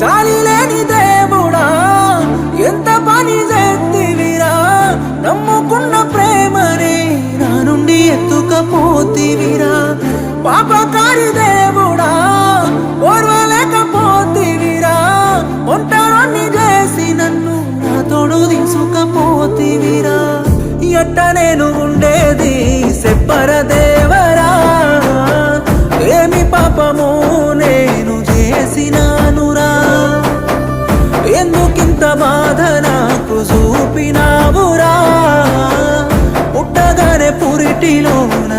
చాలి లేని దేవుడా ఎంత పని చేతివిరా నమ్ముకున్న ప్రేమనే నా నుండి ఎత్తుకపోతివిరా పాపకారి దేవుడా ఓర్వలేకపోతివిరా ఒంటరిని చేసి నన్ను నా తోడు తీసుకపోతివిరా ఎట్ట నేను ఉండేది చెప్పర దేవరా ఏమి పాపము నేను చేసినానురా ఎందుకింత బాధ నాకు చూపినావురా పుట్టగానే పురిటిలోన